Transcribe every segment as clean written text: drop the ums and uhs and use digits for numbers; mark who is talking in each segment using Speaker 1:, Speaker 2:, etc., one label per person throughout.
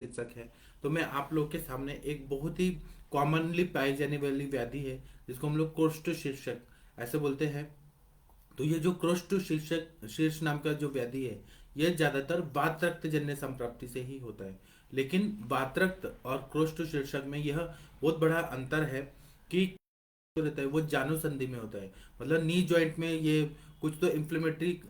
Speaker 1: चिकित्सक है। तो मैं आप लोग के सामने एक बहुत ही कॉमनली पाई जाने वाली व्याधि है जिसको हम लोग कोष्ठ शीर्षक ऐसे बोलते हैं। तो ये जो क्रोष्ट शीर्षक शीर्ष नाम का जो व्याधि है, यह ज्यादातर वात रक्त जन्य संप्राप्ति से ही होता है। लेकिन वात रक्त और क्रोष्ट शीर्षक में यह बहुत बड़ा अंतर है कि जो रहता है वो जानु संधि में होता है। मतलब नी जॉइंट में ये कुछ तो इन्फ्लेमेटरी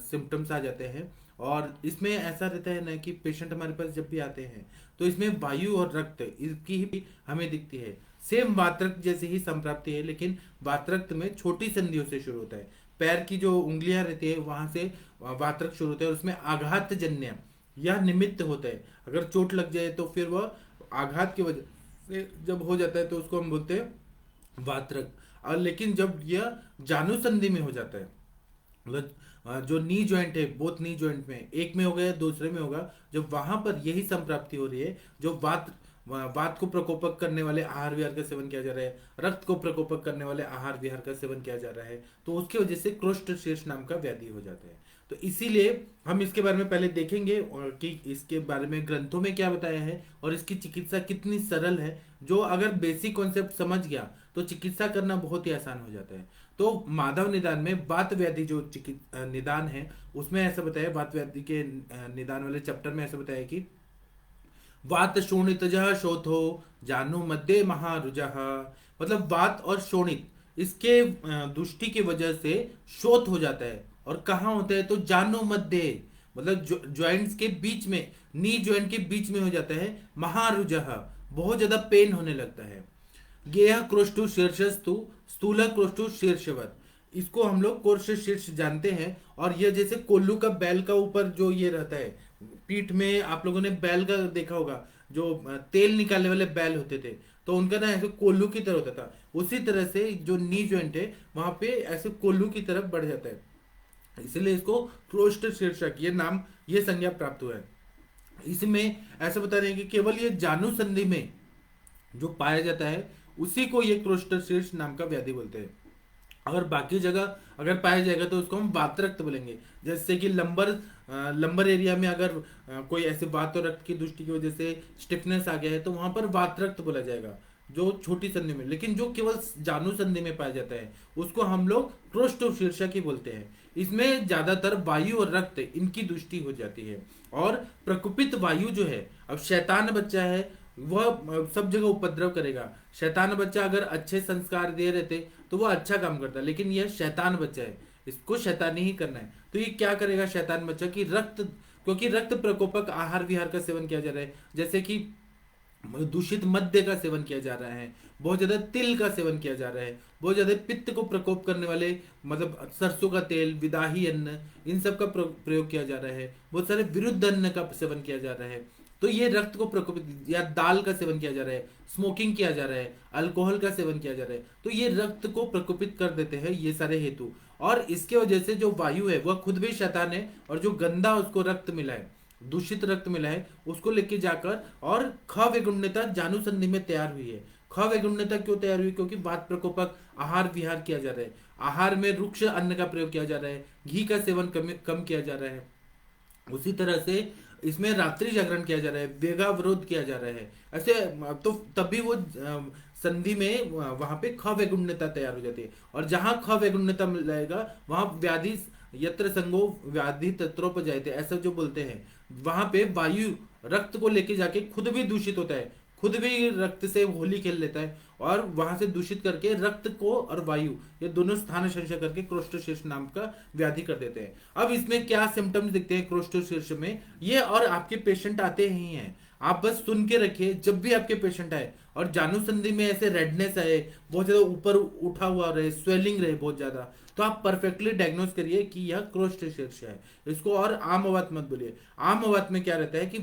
Speaker 1: सिम्टम्स आ जाते हैं। और इसमें ऐसा रहता है ना कि पेशेंट हमारे पास जब भी आते हैं तो इसमें वायु और रक्त इसकी ही हमें दिखती है। सेम वातरक्त जैसी ही संप्राप्ति है, लेकिन वातरक्त में छोटी संधियों से शुरू होता है। पैर की जो उंगलियां रहती है वहां से वातरक्त शुरू होता है और उसमें आघात जन्य यह निमित्त होता है। अगर चोट लग जाए तो फिर वह आघात की वजह से जब हो जाता है तो उसको हम बोलते हैं वातरक। और लेकिन जब यह जानु संधि में हो जाता है, मतलब जो नी जॉइंट है, बोथ नी जॉइंट में एक में हो गया दूसरे में होगा, जब वहां पर यही संप्राप्ति हो रही है, जो वात को प्रकोपक करने वाले आहार विहार का सेवन किया जा रहा है, रक्त को प्रकोपक करने वाले आहार विहार का सेवन किया जा रहा है, तो उसकी वजह से क्रोष्ट शीर्ष नाम का व्याधि हो जाता है। तो इसीलिए हम इसके बारे में पहले देखेंगे और कि इसके बारे में ग्रंथों में क्या बताया है और इसकी चिकित्सा कितनी सरल है। जो अगर बेसिक कॉन्सेप्ट समझ गया तो चिकित्सा करना बहुत ही आसान हो जाता है। तो माधव निदान में वात व्याधि जो निदान है उसमें ऐसा बताया, वात व्याधि के निदान वाले चैप्टर में ऐसा बताया कि वात शोणितजः शोथो जानु मध्य महारुजः। मतलब वात और शोणित इसके दुष्टि की वजह से शोथ हो जाता है। और कहाँ होता है तो जानु मध्य, मतलब ज्वाइंट्स के बीच में, नी ज्वाइंट के बीच में हो जाता है। महारुजः बहुत ज्यादा पेन होने लगता है। गेह क्रोष्टु शीर्षस्तु स्थूल क्रोष्टु शीर्षवत, इसको हम लोग कोर्श शीर्ष जानते हैं। और यह जैसे कोल्लू का बैल का ऊपर जो ये रहता है पीठ में, आप लोगों ने बैल का देखा होगा, जो तेल निकालने वाले बैल होते थे, तो उनका ना ऐसे कोल्लू की तरह होता था। उसी तरह से जो नी जॉइंट है वहां पे ऐसे कोल्लू की तरफ बढ़ जाता है, इसलिए इसको क्रोष्ट शीर्षक ये नाम, ये संज्ञा प्राप्त हुआ है। इसमें ऐसा बता रहे हैं कि केवल ये जानु संधि में जो पाया जाता है उसी को ये क्रोष्ट शीर्ष नाम का व्याधि बोलते हैं। अगर बाकी जगह अगर पाया जाएगा तो उसको हम वातरक्त बोलेंगे। जैसे कि लंबर एरिया में अगर कोई ऐसे वात और रक्त की दृष्टि की वजह से स्टिफनेस आ गया है तो वहां पर वातरक्त बोला जाएगा, जो छोटी संधि में। लेकिन जो केवल जानु संधि में पाया जाता है उसको हम लोग क्रोष्ट शीर्षक ही बोलते हैं। इसमें ज्यादातर वायु और रक्त इनकी दृष्टि हो जाती है। और प्रकुपित वायु जो है, अब शैतान बच्चा है वह सब जगह उपद्रव करेगा। शैतान बच्चा अगर अच्छे संस्कार दे रहते तो वो अच्छा काम करता, लेकिन यह शैतान बच्चा है, इसको शैतानी ही करना है। तो ये क्या करेगा शैतान बच्चा कि रक्त, क्योंकि रक्त प्रकोपक आहार विहार का सेवन किया जा रहा है, जैसे कि दूषित मद्य का सेवन किया जा रहा है, बहुत ज्यादा तिल का सेवन किया जा रहा है, बहुत ज्यादा पित्त को प्रकोप करने वाले मतलब सरसों का तेल, विदाही अन्न, इन सब का प्रयोग किया जा रहा है, बहुत सारे विरुद्ध अन्न का सेवन किया जा रहा है। तो ये रक्त को प्रकोपित, या दाल का सेवन किया जा रहा है, स्मोकिंग किया जा रहा है, अल्कोहल का सेवन किया जा रहा है, तो ये रक्त को प्रकोपित कर देते हैं ये सारे हेतु। और इसके वजह से जो वायु है वह खुद भी शैतान है, और जो गंदा उसको रक्त मिला है, दूषित रक्त मिला है, उसको लेके जाकर और ख विगुण्यता जानु संधि में तैयार हुई है। ख विगुण्यता क्यों तैयार हुई? क्योंकि वात प्रकोपक आहार विहार किया जा रहा है, आहार में रुक्ष अन्न का प्रयोग किया जा रहा है, घी का सेवन कम किया जा रहा है। उसी तरह से इसमें रात्रि जागरण किया जा रहा है, वेगावरोध किया जा रहा है। ऐसे तो तभी वो संधि में वहां पे ख वैगुण्यता तैयार हो जाती है। और जहां ख वैगुण्यता मिल जाएगा वहां व्याधि, यत्र संगो व्याधि तत्रोपजायते, ऐसा जो बोलते हैं, वहां पे वायु रक्त को लेके जाके खुद भी दूषित होता है, खुद भी रक्त से होली खेल लेता है, और वहां से दूषित करके रक्त को और वायु ये दोनों स्थान संशय करके क्रोष्टशीर्ष नाम का व्याधि कर देते हैं। अब इसमें क्या सिम्टम्स दिखते हैं क्रोष्टशीर्ष में, ये और आपके पेशेंट आते ही हैं, आप बस सुन के रखिए। जब भी आपके पेशेंट आए और जानु संधि में ऐसे रेडनेस आए, बहुत ज्यादा ऊपर उठा हुआ रहे, स्वेलिंग रहे बहुत ज्यादा, तो आप परफेक्टली डायग्नोस करिए कि यह क्रोष्टशीर्ष है। इसको और आम वात मत बोलिए। आम वात में क्या रहता है कि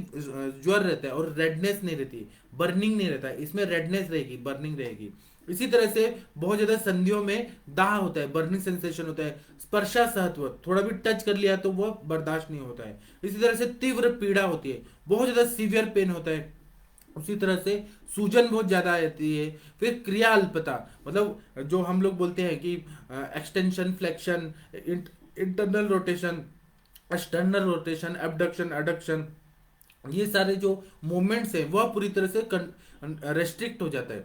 Speaker 1: ज्वर रहता है और रेडनेस नहीं रहती, बर्निंग नहीं रहता है। इसमें रेडनेस रहेगी, बर्निंग रहेगी। इसी तरह से बहुत ज्यादा संधियों में दाह होता है, बर्निंग सेंसेशन होता है, स्पर्शा सहत्व, थोड़ा भी टच कर लिया तो वह बर्दाश्त नहीं होता है। इसी तरह से तीव्र पीड़ा होती है, बहुत ज्यादा सीवियर पेन होता है। उसी तरह से सूजन बहुत ज्यादा आती है। फिर क्रिया अल्पता, मतलब जो हम लोग बोलते हैं कि extension, flexion, internal rotation, external rotation, abduction, adduction, ये सारे जो मूवमेंट्स है वह पूरी तरह से रेस्ट्रिक्ट हो जाता है।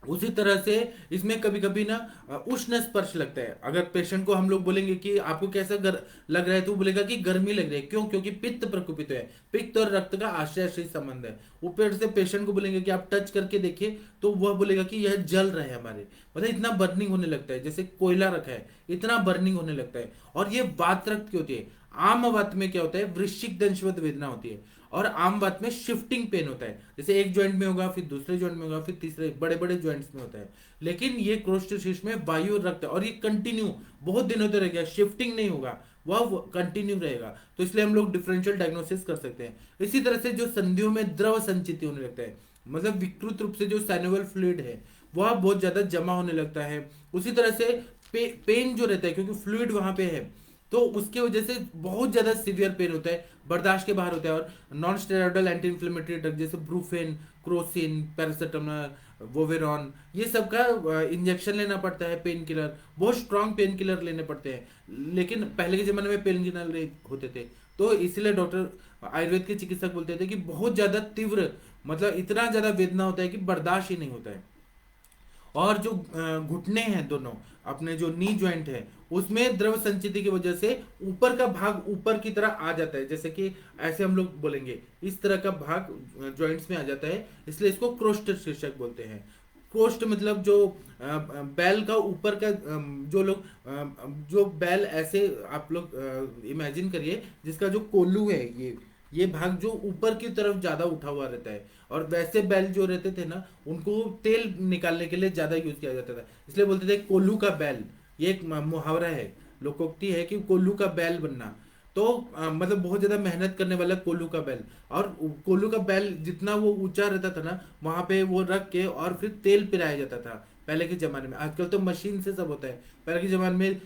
Speaker 1: उसी तरह से इसमें कभी कभी ना उष्ण स्पर्श लगता है। अगर पेशेंट को हम लोग बोलेंगे कि आपको कैसा लग रहा है, तो वो बोलेगा कि गर्मी लग रही है। क्यों? क्योंकि पित्त प्रकोपित है। पित्त और रक्त का आश्रय संबंध है। ऊपर से पेशेंट को बोलेंगे कि आप टच करके देखिए, तो वह बोलेगा कि यह जल रहा है हमारे, मतलब इतना बर्निंग होने लगता है, जैसे कोयला रखा है इतना बर्निंग होने लगता है। और ये वात रक्त की होती है। आम वात में क्या होता है, वृश्चिक दंशवत वेदना होती है। और आम बात में शिफ्टिंग पेन होता है, जैसे एक जॉइंट में होगा, फिर दूसरे जॉइंट में होगा, फिर तीसरे, बड़े बड़े जॉइंट्स में होता है। लेकिन ये क्रोस्टोसिस में वायु और रक्त, और ये कंटिन्यू बहुत दिनों तक रहेगा, शिफ्टिंग नहीं होगा, वह कंटिन्यू रहेगा। तो इसलिए हम लोग डिफरेंशियल डायग्नोसिस कर सकते हैं। इसी तरह से जो संधियों में द्रव संचित होने लगता है, मतलब विकृत रूप से जो साइनोवल फ्लूइड है वह बहुत ज्यादा जमा होने लगता है। उसी तरह से पेन जो रहता है, क्योंकि फ्लूइड वहां पे है, तो उसके वजह से बहुत ज्यादा सीवियर पेन होता है, बर्दाश्त के बाहर होता है। और non steroidal anti inflammatory drug जैसे ब्रूफेन, क्रोसिन, पैरासिटामोल, वोवेरॉन, ये सब का इंजेक्शन लेना पड़ता है। पेन किलर, बहुत स्ट्रांग पेन किलर लेने पड़ते हैं। लेकिन पहले के जमाने में पेन किलर नहीं होते थे, तो इसलिए डॉक्टर, आयुर्वेद के चिकित्सक बोलते थे कि बहुत ज्यादा तीव्र, मतलब इतना ज्यादा वेदना होता है कि बर्दाश्त ही नहीं होता है। और जो घुटने हैं दोनों, अपने जो नी ज्वाइंट है, उसमें द्रव संचिति की वजह से ऊपर का भाग ऊपर की तरह आ जाता है, जैसे कि ऐसे हम लोग बोलेंगे, इस तरह का भाग जॉइंट्स में आ जाता है, इसलिए इसको क्रोस्ट शीर्षक बोलते हैं। क्रोस्ट मतलब जो बैल का ऊपर का, जो लोग जो बैल ऐसे आप लोग इमेजिन करिए, जिसका जो कोल्लू है, ये भाग जो ऊपर की तरफ ज्यादा उठा हुआ रहता है। और वैसे बैल जो रहते थे ना, उनको तेल निकालने के लिए ज्यादा यूज किया जाता था, इसलिए बोलते थे कोल्लू का बैल। ये एक मुहावरा है, लोकोक्ति है कि कोल्लू का बैल बनना। तो मतलब बहुत ज्यादा मेहनत करने वाला कोल्लू का बैल। और कोल्लू का बैल जितना वो ऊंचा रहता था ना, वहां पे वो रख के और फिर तेल पिराया जाता था पहले के जमाने में। आजकल तो मशीन से सब होता है, पहले के जमाने में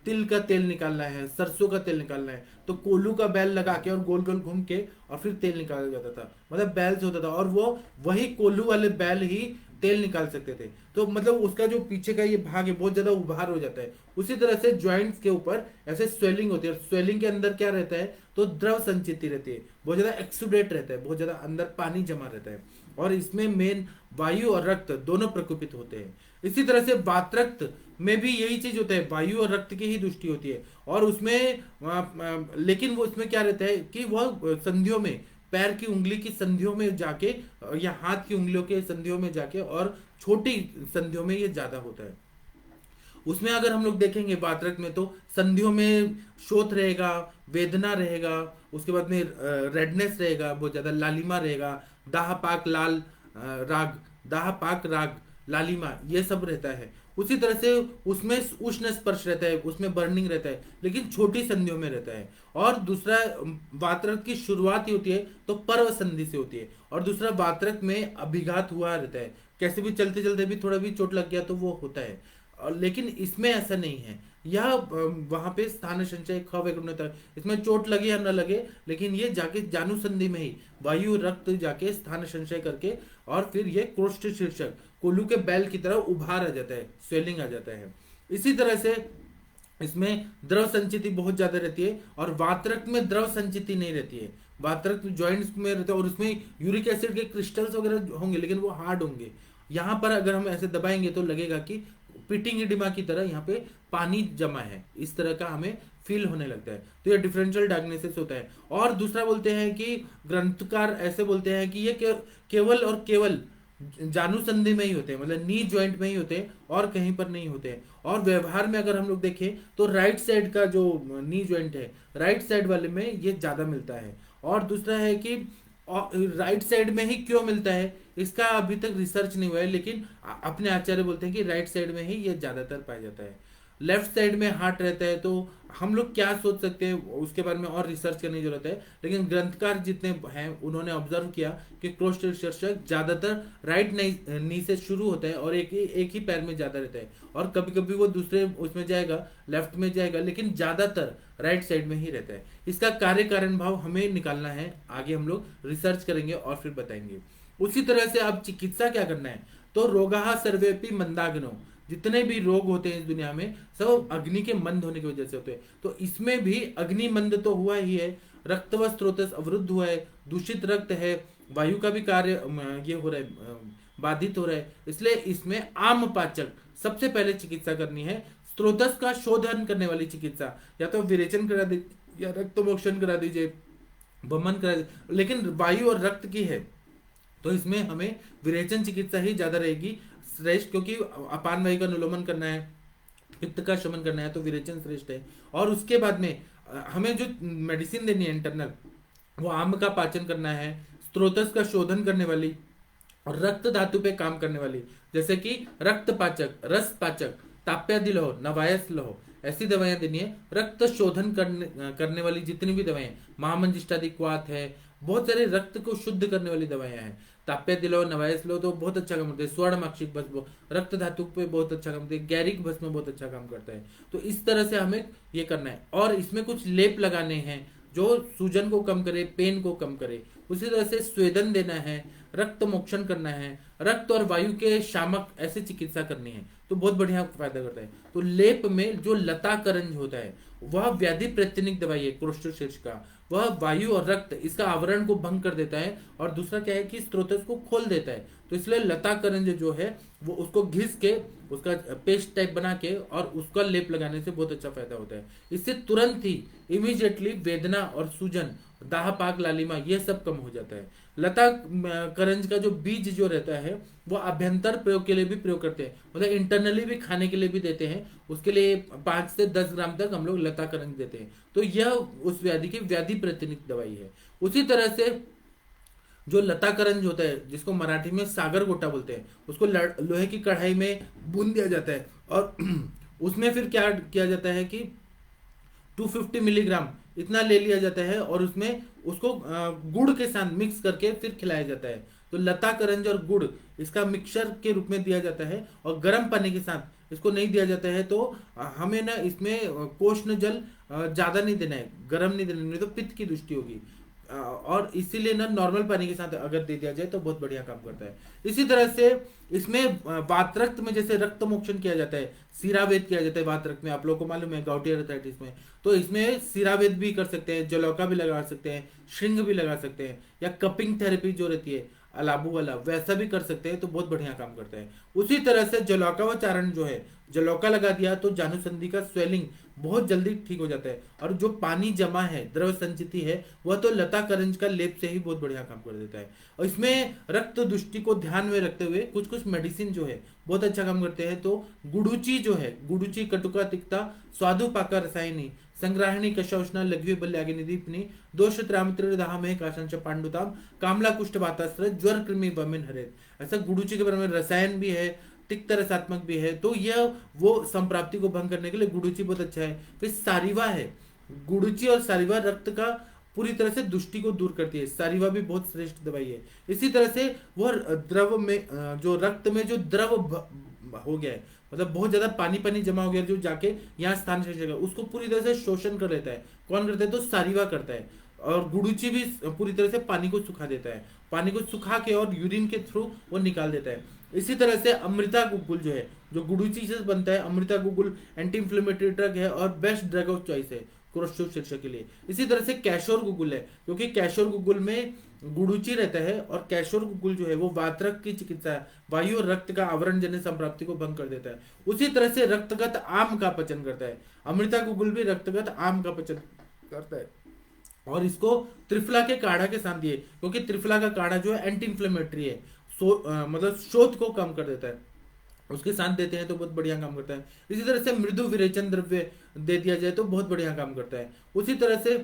Speaker 1: तिल का तेल निकालना है, सरसों का तेल निकालना है, तो कोल्लू का बैल लगा के और गोल गोल घूम के और फिर तेल निकाला जाता था। मतलब बैल से होता था, और वो वही कोल्लू वाले बैल ही तेल निकाल सकते थे। तो मतलब उसका जो पीछे का ये भाग है बहुत ज्यादा उभार हो जाता है। उसी तरह से ज्वाइंट्स के ऊपर ऐसे स्वेलिंग होती है, और स्वेलिंग के अंदर क्या रहता है, तो द्रव संचिति रहती है, बहुत ज्यादा एक्सुडेट रहता है, बहुत ज्यादा अंदर पानी जमा रहता है। और इसमें मेन वायु और रक्त दोनों प्रकोपित होते हैं। इसी तरह से वात रक्त में भी यही चीज होता है, वायु और रक्त की ही दृष्टि होती है। और उसमें लेकिन वो उसमें क्या रहता है कि वह संधियों में, पैर की उंगली की संधियों में जाके, या हाथ की उंगलियों के संधियों में जाके, और छोटी संधियों में ये ज्यादा होता है। उसमें अगर हम लोग देखेंगे वात रक्त में, तो संधियों में शोथ रहेगा, वेदना रहेगा, उसके बाद में रेडनेस रहेगा, बहुत ज्यादा लालिमा रहेगा, दाह पाक लाल राग, दाह पाक राग, लालिमा, ये सब रहता है। उसी तरह से उसमें उष्ण स्पर्श रहता है, उसमें बर्निंग रहता है, लेकिन छोटी संधियों में रहता है। और दूसरा, वात रक्त की शुरुआत ही होती है तो पर्व संधि से होती है। और दूसरा, वात रक्त में अभिघात हुआ रहता है, कैसे भी चलते चलते भी थोड़ा भी चोट लग गया तो वो होता है। लेकिन इसमें ऐसा नहीं है। यह वहां पे स्थान संचय तक, इसमें चोट लगे या न लगे, लेकिन ये जाके जानुसंधि में ही वायु रक्त जाके स्थान संचय करके, और फिर ये क्रोष्ठ शीर्षक कोल्लू के बैल की तरह उभार आ जाता है, स्वेलिंग आ जाता है। इसी तरह से इसमें द्रव संचिति बहुत ज्यादा रहती है, और वात रक्त में द्रव संचिति नहीं रहती है। वात रक्त ज्वाइंट्स में रहता है, और उसमें यूरिक एसिड के क्रिस्टल्स वगैरह होंगे, लेकिन वो हार्ड होंगे। यहाँ पर अगर हम ऐसे दबाएंगे तो लगेगा कि पिटिंग इडिमा की तरह यहाँ पे पानी जमा है, इस तरह का हमें फील होने लगता है। तो ये डिफरेंशियल डायग्नोसिस होता है। और दूसरा बोलते हैं कि ग्रंथकार ऐसे बोलते हैं कि ये केवल और केवल जानुसंधि में ही होते हैं, मतलब नी जॉइंट में ही होते हैं, और कहीं पर नहीं होते हैं। और व्यवहार में अगर हम लोग देखें तो राइट साइड का जो नी जॉइंट है, राइट साइड वाले में ये ज्यादा मिलता है। और दूसरा है कि राइट साइड में ही क्यों मिलता है, इसका अभी तक रिसर्च नहीं हुआ है, लेकिन अपने आचार्य बोलते हैं कि राइट साइड में ही ये ज्यादातर पाया जाता है। लेफ्ट साइड में हार्ट रहता है, तो हम लोग क्या सोच सकते हैं उसके बारे में और रिसर्च करने की जरूरत है। लेकिन ग्रंथकार जितने हैं उन्होंने ऑब्जर्व किया कि क्रोस्ट शीर्षक ज्यादातर राइट नी से शुरू होता है, और एक ही पैर में ज्यादा रहता है। और कभी कभी वो दूसरे उसमें जाएगा, लेफ्ट में जाएगा, लेकिन ज्यादातर राइट साइड में ही रहता है। इसका कार्य कारण भाव हमें निकालना है, आगे हम लोग रिसर्च करेंगे और फिर बताएंगे। उसी तरह से अब चिकित्सा क्या करना है, तो रोगाः सर्वेपि मंदाग्नो, जितने भी रोग होते हैं इस दुनिया में सब अग्नि के मंद होने की वजह से होते हैं। तो इसमें भी अग्नि मंद तो हुआ ही है, रक्त व स्रोतस अवरुद्ध हुआ है, दूषित रक्त है, वायु का भी कार्य ये हो रहा है, बाधित हो रहा है, इसलिए इसमें आम पाचक सबसे पहले चिकित्सा करनी है। स्रोतस का शोधन करने वाली चिकित्सा, या तो विरेचन करा दीजिए या रक्तमोक्षण करा दीजिए, वमन करा दीजिए, लेकिन वायु और रक्त की है तो इसमें हमें विरेचन चिकित्सा ही ज्यादा रहेगी श्रेष्ठ, क्योंकि अपान वायु का अनुलोमन करना है, पित्त का शमन करना है, तो विरेचन श्रेष्ठ है। और उसके बाद में हमें जो मेडिसिन देनी है इंटरनल, वो आम का पाचन करना है, स्त्रोतस का शोधन करने वाली और रक्त धातु पे काम करने वाली, जैसे कि रक्त पाचक, रस पाचक, ताप्यादि लोह, नवायस लोह, ऐसी दवाइयां देनी है। रक्त शोधन करने वाली जितनी भी दवाएं, महामंजिष्टादि क्वाथ है, बहुत सारे रक्त को शुद्ध करने वाली दवाइयां हैं। ताप्यादि लोह, नवायस लोह तो बहुत अच्छा काम करते हैं। स्वर्णमाक्षिक भस्म रक्त धातु पे बहुत अच्छा काम करते हैं। गैरिक भस्म बहुत अच्छा काम करता है। तो इस तरह से हमें ये करना है, और इसमें कुछ लेप लगाने हैं जो सूजन को कम करे, पेन को कम करे। उसी तरह से स्वेदन देना है, रक्त मोक्षण करना है, रक्त और वायु के शामक ऐसे चिकित्सा करनी है, तो बहुत बढ़िया फायदा करता है। तो लेप में जो लता करंज होता है वह व्याधि प्रत्यनिक दवाई है क्रोस्टोशीर्ष का, वह वायु और रक्त इसका आवरण को भंग कर देता है, और दूसरा क्या है कि स्त्रोतस को खोल देता है। तो इसलिए लता करंज जो है वो उसको घिस के उसका पेस्ट टाइप बना के और उसका लेप लगाने से बहुत अच्छा फायदा होता है। इससे तुरंत ही इमीडिएटली वेदना और सूजन, दाह पाक, लालिमा ये सब कम हो जाता है। लता करंज का जो बीज जो रहता है वो अभ्यंतर प्रयोग के लिए भी प्रयोग करते हैं, मतलब इंटरनली भी खाने के लिए भी देते हैं। उसके लिए 5 से 10 ग्राम तक हम लोग लता करंज देते हैं। तो यह उस व्याधि की व्याधि प्रतिनिक दवाई है। उसी तरह से जो लता करंज होता है, जिसको मराठी में सागर गोटा बोलते हैं, उसको लोहे की कढ़ाई में भून दिया जाता है, और उसमें फिर क्या किया जाता है कि 250 मिलीग्राम इतना ले लिया जाता है, और उसमें उसको गुड़ के साथ मिक्स करके फिर खिलाया जाता है। तो लता करंज और गुड़ इसका मिक्सचर के रूप में दिया जाता है, और गर्म पानी के साथ इसको नहीं दिया जाता है। तो हमें ना इसमें कोष्ण जल ज्यादा नहीं देना है, गर्म नहीं देना, नहीं तो पित्त की दृष्टि होगी। और इसीलिए ना नॉर्मल पानी के साथ अगर दे दिया जाए तो बहुत बढ़िया काम करता है। इसी तरह से इसमें वातरक्त में जैसे रक्त मोक्षण किया जाता है, सिरावेद किया जाता है वातरक्त में, आप लोगों को मालूम है गाउटी अर्थराइटिस में, तो इसमें सिरावेद भी कर सकते हैं, जलौका भी लगा सकते हैं, श्रृंग भी लगा सकते हैं, या कपिंग थेरेपी जो रहती है अलाबू वाला वैसा भी कर सकते हैं, तो बहुत बढ़िया काम करता है। उसी तरह से जलौका व चारण जो है, जलौका लगा दिया तो जानुसंधि का स्वेलिंग बहुत जल्दी ठीक हो जाता है, और जो पानी जमा है, द्रव संचिति है, वह तो लता करंज का लेप से ही बहुत बढ़िया काम कर देता है। और इसमें रक्त दृष्टि को ध्यान में रखते हुए कुछ कुछ मेडिसिन जो है बहुत अच्छा काम करते हैं। तो गुडुची जो है, गुडुची कटुका तिक्ता स्वादु पाका रसायनी संग्राहिणी कशौष्णा लघ्वी बल्यागिनी दीपनी दोष त्रामित्र में काशंच पांडुताम कामला कुष्ठ बातास्त्र ज्वर कृमि वमिन हरेत। ऐसा गुडुची के बारे में रसायन भी है, तिक्त रसात्मक भी है, तो यह वो संप्राप्ति को भंग करने के लिए गुडुची बहुत अच्छा है। फिर सारिवा है, गुडुची और सारिवा रक्त का पूरी तरह से दुष्टि को दूर करती है, सारिवा भी बहुत श्रेष्ठ दवाई है। इसी तरह से वह द्रव में जो रक्त में जो द्रव हो गया है, मतलब बहुत ज्यादा पानी पानी जमा हो गया जो जाके यहाँ स्थान जगह उसको पूरी तरह से शोषण कर लेता है। कौन करता है? तो सारिवा करता है। और गुडुची भी पूरी तरह से पानी को सुखा देता है, पानी को सुखा के और यूरिन के थ्रू वो निकाल देता है। इसी तरह से अमृता गुगुल जो है, जो गुडुची से बनता है, Amrita guggul anti inflammatory drug है और बेस्ट ड्रग ऑफ चॉइस है क्रोस्टोशीर्ष के लिए। इसी तरह से कैशोर गुगुल है, क्योंकि कैशोर गुगुल में गुडुची रहता है, और कैशोर गुगुल जो है वो वातरक की चिकित्सा है, वायु और रक्त का आवरण जन्य संप्राप्ति को भंग कर देता है। उसी तरह से रक्तगत आम का पचन करता है, अमृता गुगुल भी रक्तगत आम का पचन करता है, और इसको त्रिफला के काढ़ा के साथ दिए, क्योंकि त्रिफला का काढ़ा जो है एंटी इंफ्लेमेटरी है, मतलब शोथ को कम कर देता है, उसके साथ देते हैं तो बहुत बढ़िया काम करता है। इसी तरह से मृदु विरेचन द्रव्य दे दिया जाए तो बहुत बढ़िया काम करता है। उसी तरह से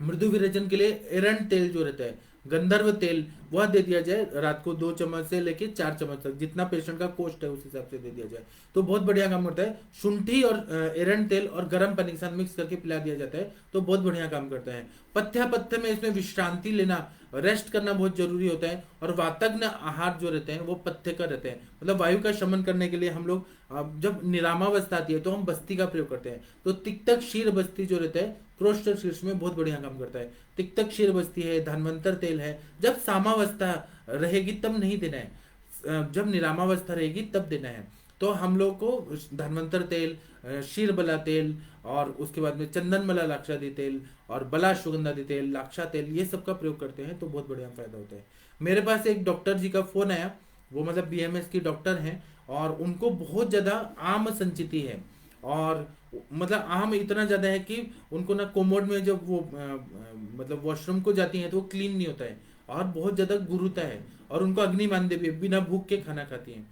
Speaker 1: मृदु विरेचन के लिए एरंड तेल जो रहता है, गंधर्व तेल, वह दे दिया जाए रात को 2 चम्मच से लेके 4 चम्मच तक, जितना पेशेंट का कोष्ठ है उस हिसाब से दे दिया जाए तो बहुत बढ़िया काम करता है। शुंठी और एरंड तेल और गर्म पानी के साथ मिक्स करके पिला दिया जाता है तो बहुत बढ़िया काम करता है। पथ्य में इसमें विश्रांति लेना, रेस्ट करना बहुत जरूरी होता है, और वातज्ञ आहार जो रहते हैं वो पथ्य का रहते हैं, मतलब वायु का शमन करने के लिए हम लोग जब निरामावस्था आती है तो हम बस्ती का प्रयोग करते हैं। तो तिक्तक क्षीर बस्ती जो रहता है क्रोस्टोशीर्ष में बहुत बढ़िया काम करता है। तिक्तक क्षीर बस्ती है, धन्वंतर तेल है, जब सामावस्था रहेगी तब नहीं देना है, जब निरामावस्था रहेगी तब देना है। तो हम लोग को धन्वंतर तेल, क्षीरबला तेल, और उसके बाद में चंदनबला लाक्षादी तेल और बला सुगंधादी तेल, लाक्षा तेल, ये सब का प्रयोग करते हैं तो बहुत बढ़िया फायदा होता है। मेरे पास एक डॉक्टर जी का फोन आया, वो मतलब बीएमएस की डॉक्टर हैं, और उनको बहुत ज्यादा आम संचिति है, और मतलब आम इतना ज्यादा है कि उनको ना कोमोड में जब वो मतलब वॉशरूम को जाती हैं तो वो क्लीन नहीं होता है, और बहुत ज्यादा गुरुता है, और उनको अग्निमांद्य भी है, बिना भूख के खाना खाती हैं।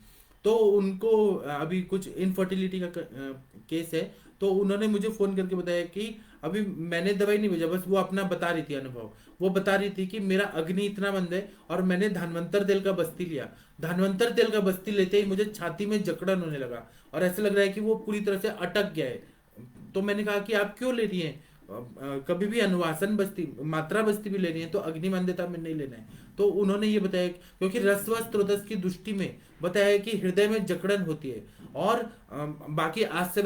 Speaker 1: तो उनको अभी कुछ इनफर्टिलिटी का केस है, तो उन्होंने मुझे फोन करके बताया कि अभी मैंने दवाई नहीं भेजा, बस वो अपना बता रही थी अनुभव। वो बता रही थी कि मेरा अग्नि इतना मंद है, और मैंने धन्वंतर तेल का बस्ती लिया, धन्वंतर तेल का बस्ती लेते ही मुझे छाती में जकड़न होने लगा, और ऐसे लग रहा है कि वो पूरी तरह से अटक गया है। तो मैंने कहा कि आप क्यों ले रही हैं, कभी भी अनुवासन बस्ती, मात्रा बस्ती भी ले रही है तो अग्निमांद्यता में नहीं लेना है। तो उन्होंने ये बताया क्योंकि रस्व स्त्रोतस की दृष्टि में बताया है कि हृदय में जकड़न होती है, और बाकी आस्य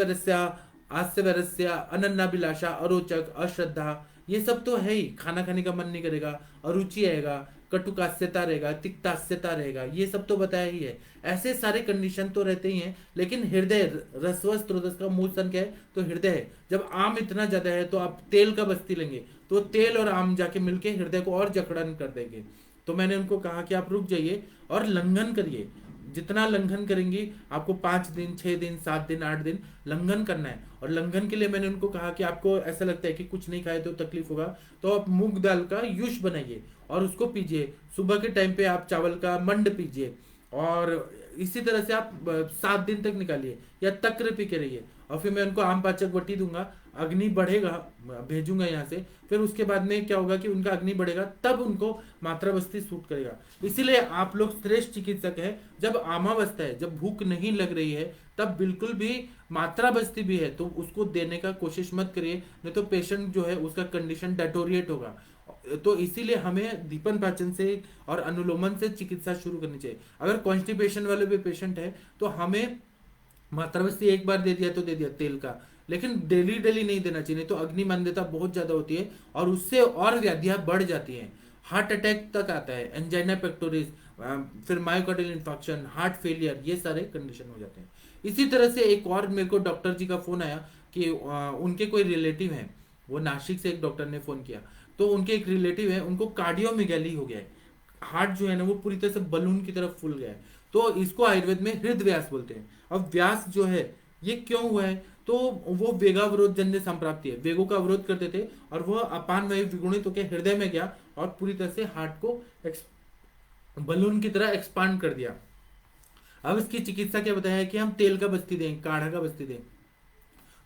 Speaker 1: वैरस्या, अनन्नाभिलाषा, अरोचक, अश्रद्धा, ये सब तो है ही, खाना खाने का मन नहीं करेगा, अरुचि आएगा, कटुकास्यता रहेगा, तिक्तास्यता रहेगा, ये सब तो बताया ही है। ऐसे सारे कंडीशन तो रहते ही हैं, लेकिन हृदय, रस्व स्त्रोतस का मूल स्तन क्या है, तो हृदय है। जब आम इतना ज्यादा है तो आप तेल का बस्ती लेंगे, तो तेल और आम जाके मिलके हृदय को और जकड़न कर देंगे। तो मैंने उनको कहा कि आप रुक जाइए और लंघन करिए, जितना लंघन करेंगी, आपको 5 दिन, 6 दिन, 7 दिन, 8 दिन लंघन करना है। और लंघन के लिए मैंने उनको कहा कि आपको ऐसा लगता है कि कुछ नहीं खाए तो तकलीफ होगा, तो आप मूंग दाल का यूश बनाइए और उसको पीजिए। सुबह के टाइम पे आप चावल का मंड पीजिए, और इसी तरह से आप 7 दिन तक निकालिए, या तक्र पी के रहिए। और फिर मैं उनको आम पाचक वटी दूंगा, अग्नि बढ़ेगा, भेजूंगा यहाँ से, फिर उसके बाद में क्या होगा कि उनका अग्नि बढ़ेगा, तब उनको मात्रा बस्ती सूट करेगा। इसीलिए आप लोग श्रेष्ठ चिकित्सक है, जब आमावस्था है, जब भूख नहीं लग रही है, तब बिल्कुल भी मात्रा बस्ती भी है तो उसको देने का कोशिश मत करिए, नहीं तो पेशेंट जो है उसका कंडीशन डेटोरिएट होगा। तो इसीलिए हमें दीपन पाचन से और अनुलोमन से चिकित्सा शुरू करनी चाहिए। अगर कॉन्स्टिपेशन वाले भी पेशेंट है तो हमें मात्रा बस्ती एक बार दे दिया तो दे दिया तेल का, लेकिन डेली डेली नहीं देना चाहिए, नहीं तो अग्निमांद्यता बहुत ज्यादा होती है और उससे और व्याधियां बढ़ जाती हैं, हार्ट अटैक तक आता है, एंजाइना पेक्टोरिस, फिर मायोकार्डियल इंफार्क्शन, हार्ट फेलियर, ये सारे कंडीशन हो जाते हैं। इसी तरह से एक और मेरे को डॉक्टर जी का फोन आया कि उनके कोई रिलेटिव हैं, वो नासिक से एक डॉक्टर ने फोन किया, तो उनके एक रिलेटिव है, उनको कार्डियोमेगाली हो गया है, हार्ट जो है ना वो पूरी तरह से बलून की तरफ फूल गया है। तो इसको आयुर्वेद में हृदय व्यास बोलते हैं। अब व्यास जो है ये क्यों हुआ है, तो वो वेगावरोध जन्य संप्राप्ति है, वेगों का अवरोध करते थे और वह अपान वायु विगुणित होकर हृदय में गया और पूरी तरह से हार्ट को बलून की तरह एक्सपांड कर दिया। अब इसकी चिकित्सा क्या बताया है कि हम तेल का बस्ती दें, काढ़ा का बस्ती दें,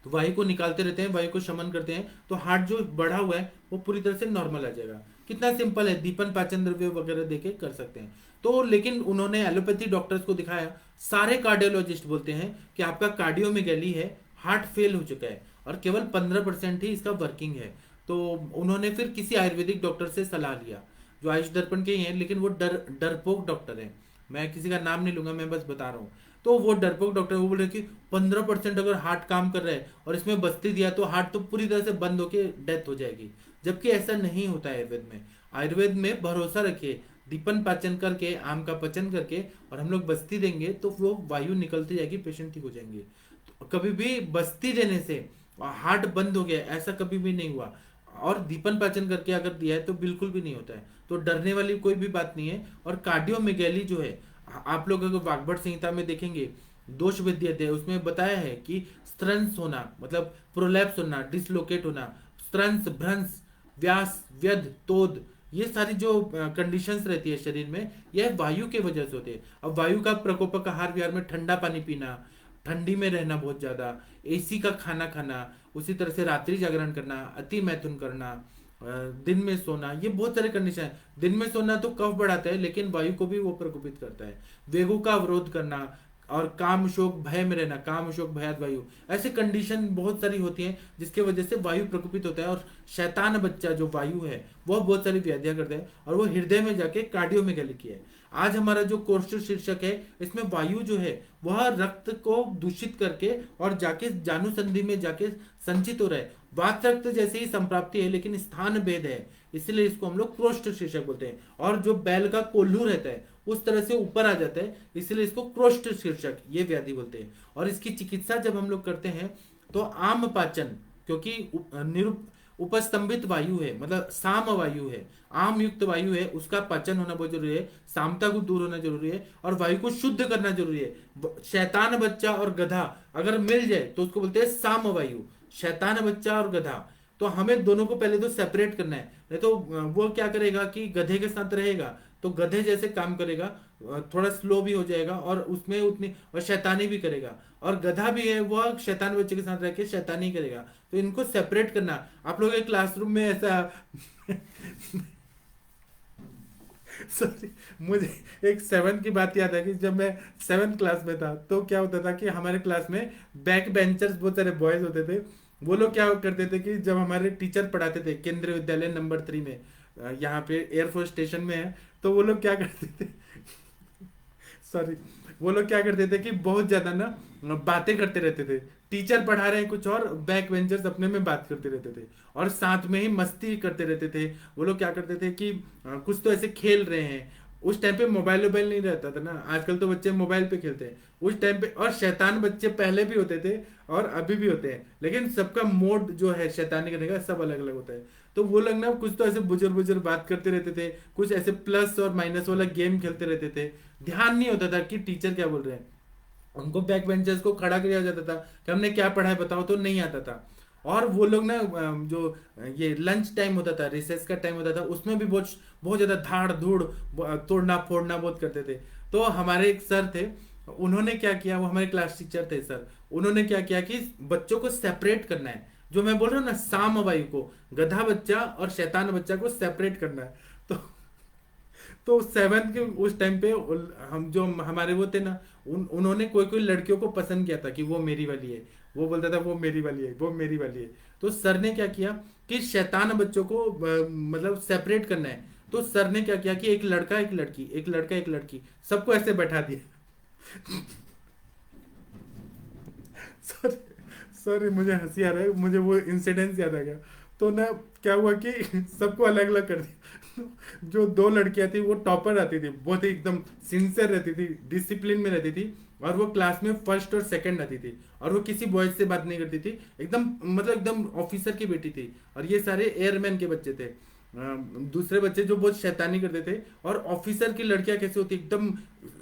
Speaker 1: तो वायु को निकालते रहते हैं, वायु को शमन करते हैं, तो हार्ट जो बढ़ा हुआ है वो पूरी तरह से नॉर्मल आ जाएगा। कितना सिंपल है, दीपन पाचन द्रव्य वगैरह देके कर सकते हैं। तो लेकिन उन्होंने एलोपैथी डॉक्टर्स को दिखाया, सारे कार्डियोलॉजिस्ट बोलते हैं कि आपका कार्डियोमेगाली है, हार्ट फेल हो चुका है और केवल 15% ही इसका वर्किंग है। तो उन्होंने फिर किसी आयुर्वेदिक डॉक्टर से सलाह लिया, जो आयुष दर्पण के ही हैं, लेकिन वो डरपोक डॉक्टर है, मैं किसी का नाम नहीं लूंगा, मैं बस बता रहा हूँ। तो वो डरपोक डॉक्टर वो बोल रहे कि 15% अगर हार्ट काम कर रहा है और इसमें बस्ती दिया तो हार्ट तो पूरी तरह से बंद होके डेथ हो जाएगी, जबकि ऐसा नहीं होता है आयुर्वेद में। आयुर्वेद में भरोसा रखिए, दीपन पाचन करके, आम का पचन करके और हम लोग बस्ती देंगे तो वो वायु निकलती जाएगी, पेशेंट ठीक हो जाएंगे। तो कभी भी बस्ती देने से हार्ट बंद हो गया ऐसा कभी भी नहीं हुआ, और दीपन पाचन करके अगर दिया है तो बिल्कुल भी नहीं होता है, तो डरने वाली कोई भी बात नहीं है। और कार्डियोमेगाली जो है, आप लोग अगर वाग्भट संहिता में देखेंगे, दोष विद्यते उसमें बताया है कि स्त्रंस होना मतलब प्रोलैप्स होना, डिसलोकेट होना, स्त्रंस, भ्रंश, व्यास, व्यध, तोद, ये सारी जो कंडीशंस रहती है शरीर में, यह वायु के वजह से होती है। अब वायु का प्रकोपक आहार विहार में ठंडा पानी पीना, ठंडी में रहना बहुत ज्यादा, एसी का खाना खाना, उसी तरह से रात्रि जागरण करना, अति मैथुन करना, दिन में सोना, ये बहुत सारे कंडीशन है। दिन में सोना तो कफ बढ़ाता है लेकिन वायु को भी वो प्रकोपित करता है। वेगों का अवरोध करना और काम शोक भय में रहना, काम शोक भयात वायु, ऐसे कंडीशन बहुत सारी होती हैं जिसके वजह से वायु प्रकोपित होता है। और शैतान बच्चा जो वायु है वह बहुत सारी व्याधियां करता है और वो हृदय में जाके कार्डियोमेगाली की है। आज हमारा जो कोर्स शीर्षक है, इसमें वायु जो है वह रक्त को दूषित करके और जाके जानुसंधि में जाके संचित हो रहा है वात्रक्त जैसे ही संप्राप्ति है लेकिन स्थान भेद है, इसलिए इसको हम लोग क्रोष्ठ शीर्षक बोलते हैं। और जो बैल का कोल्हू रहता है उस तरह से ऊपर आ जाता है, इसलिए इसको क्रोष्ठ शीर्षक ये व्याधि बोलते हैं। और इसकी चिकित्सा जब हम लोग करते हैं तो आम पाचन, क्योंकि उपस्तंभित वायु है, मतलब साम वायु है, आम युक्त वायु है, उसका पाचन होना बहुत जरूरी है, सामता को दूर होना जरूरी है, और वायु को शुद्ध करना जरूरी है। शैतान बच्चा और गधा अगर मिल जाए तो उसको बोलते हैं साम वायु। शैतान बच्चा और गधा, तो हमें दोनों को पहले तो सेपरेट करना है, नहीं तो वो क्या करेगा कि गधे के साथ रहेगा तो गधे जैसे काम करेगा, थोड़ा स्लो भी हो जाएगा और उसमें उतनी और शैतानी भी करेगा। और गधा भी है वह शैतान बच्चे के साथ रह के शैतानी करेगा। तो इनको सेपरेट करना। आप लोग एक क्लासरूम में ऐसा सॉरी, मुझे एक सेवन की बात याद है कि जब मैं सेवन क्लास में था तो क्या होता था कि हमारे क्लास में बैक बेंचर्स बहुत सारे बॉयज होते थे। वो लोग क्या करते थे कि जब हमारे टीचर पढ़ाते थे केंद्रीय विद्यालय नंबर 3 में, यहाँ पे एयरफोर्स स्टेशन में है, तो वो लोग क्या करते थे सॉरी, वो लोग क्या करते थे कि बहुत ज्यादा ना बातें करते रहते थे। टीचर पढ़ा रहे हैं कुछ और, बैक बेंचर्स अपने में बात करते रहते थे और साथ में ही मस्ती करते रहते थे। वो लोग क्या करते थे कि कुछ तो ऐसे खेल रहे हैं। उस टाइम पे मोबाइल वोबाइल नहीं रहता था ना, आजकल तो बच्चे मोबाइल पे खेलते हैं। उस टाइम पे और शैतान बच्चे पहले भी होते थे और अभी भी होते हैं, लेकिन सबका मोड जो है शैतानी करने का सब अलग अलग होता है। तो वो लोग ना कुछ तो ऐसे बुजुर्ग बुजुर्ग बात करते रहते थे, कुछ ऐसे प्लस और माइनस वाला गेम खेलते रहते थे। ध्यान नहीं होता था कि टीचर क्या बोल रहे हैं। उनको बैक बेंचर्स को खड़ा किया जाता था कि हमने क्या पढ़ा है बताओ, तो नहीं आता था। और वो लोग ना जो ये लंच टाइम होता था, रिसेस का टाइम होता था, उसमें भी बहुत बहुत ज्यादा धाड़ धूड़ तोड़ना फोड़ना बहुत करते थे। तो हमारे एक सर थे, उन्होंने क्या किया, वो हमारे क्लास टीचर थे सर, उन्होंने क्या किया कि बच्चों को सेपरेट करना है। जो मैं बोल रहा हूँ ना, साम वायु को, गधा बच्चा और शैतान बच्चा को सेपरेट करना है। तो सेवन के उस टाइम पे हम जो हमारे वो थे ना, उन्होंने कोई कोई लड़कियों को पसंद किया था कि वो मेरी वाली है। वो बोलता था वो मेरी वाली है, वो मेरी वाली है। तो सर ने क्या किया कि शैतान बच्चों को मतलब सेपरेट करना है। तो सर ने क्या किया कि एक लड़का एक लड़की, एक लड़का एक लड़की, सबको ऐसे बैठा दिया। सॉरी, सॉरी, मुझे हंसी आ रहा है, मुझे वो इंसिडेंस याद आ गया। तो ना क्या हुआ कि सबको अलग अलग कर दिया। जो दो लड़कियां थी वो टॉपर आती थी, बहुत ही एकदम सिंसियर रहती थी, डिसिप्लिन में रहती थी, और वो क्लास में फर्स्ट और सेकंड आती थी, और वो किसी बॉयज से बात नहीं करती थी, एकदम मतलब एकदम ऑफिसर की बेटी थी। और ये सारे एयरमैन के बच्चे थे। दूसरे बच्चे जो बहुत शैतानी करते थे। और ऑफिसर की लड़कियां कैसे होती, एकदम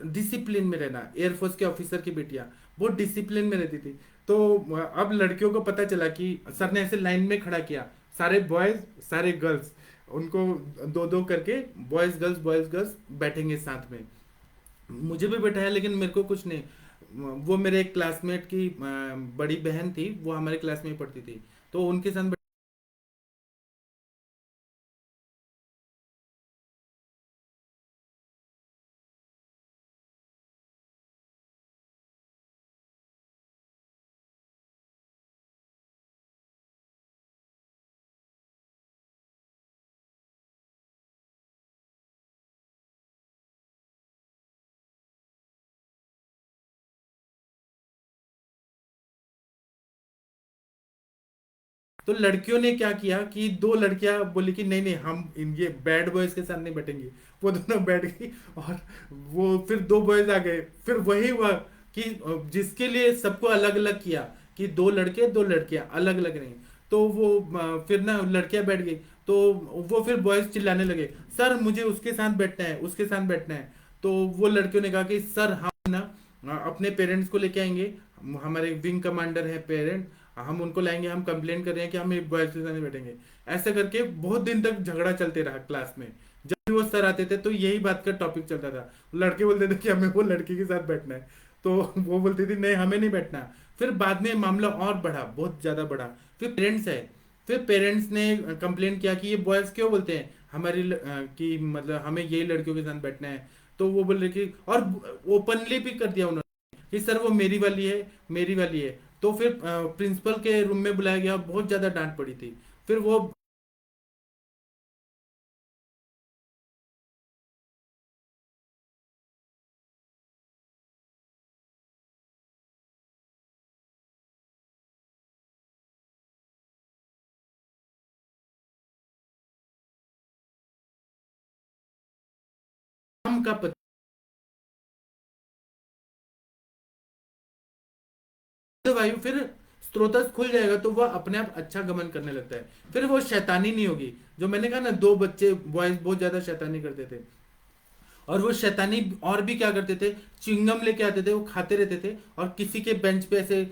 Speaker 1: डिसिप्लिन में रहना, एयरफोर्स के ऑफिसर की बेटियां बहुत डिसिप्लिन में रहती थी। तो अब लड़कियों को पता चला कि सर ने ऐसे लाइन में खड़ा किया, सारे बॉयज सारे गर्ल्स, उनको दो दो करके, बॉयज गर्ल्स बैठेंगे साथ में। मुझे भी बैठाया लेकिन मेरे को कुछ नहीं। वो मेरे एक क्लासमेट की बड़ी बहन थी, वो हमारे क्लास में ही पढ़ती थी, तो उनके साथ तो लड़कियों ने क्या किया कि दो लड़कियां बोली कि नहीं नहीं, हम इन ये बैड बॉयज के साथ नहीं बैठेंगी। वो दोनों बैठ गई, और वो फिर दो बॉयज आ गए। फिर वही हुआ कि जिसके लिए सबको अलग अलग किया, कि दो लड़के दो लड़कियां अलग अलग नहीं। तो वो फिर ना लड़कियां बैठ गई। तो वो फिर बॉयज चिल्लाने लगे, सर मुझे उसके साथ बैठना है, उसके साथ बैठना है। तो वो लड़कियों ने कहा कि सर हम ना अपने पेरेंट्स को लेके आएंगे, हमारे विंग कमांडर है पेरेंट, हम उनको लाएंगे, हम कंप्लेन कर रहे हैं कि हम एक बॉयज के साथ नहीं बैठेंगे। ऐसा करके बहुत दिन तक झगड़ा चलते रहा क्लास में। जब भी वो सर आते थे तो यही बात का टॉपिक चलता था। लड़के बोलते थे कि हमें वो लड़की के साथ बैठना है, तो वो बोलती थी नहीं हमें नहीं बैठना। फिर बाद में मामला और बढ़ा, बहुत ज्यादा बढ़ा। फिर पेरेंट्स है, फिर पेरेंट्स ने कंप्लेन किया कि ये बॉयज क्यों बोलते हैं हमारी कि मतलब हमें यही लड़कियों के साथ बैठना है। तो वो बोल रहे कि, और ओपनली भी कर दिया उन्होंने कि सर वो मेरी वाली है, मेरी वाली है। तो फिर प्रिंसिपल के रूम में बुलाया गया, बहुत ज्यादा डांट पड़ी थी। फिर वो का वायु फिर स्त्रोतस खुल जाएगा तो वह अपने आप अच्छा गमन करने लगता है, फिर वो शैतानी नहीं होगी। जो मैंने कहा ना, दो बच्चे बॉयज बहुत ज्यादा शैतानी करते थे, और वो शैतानी और भी क्या करते थे, च्युइंगम लेके आते थे, वो खाते रहते थे और किसी के बेंच पे ऐसे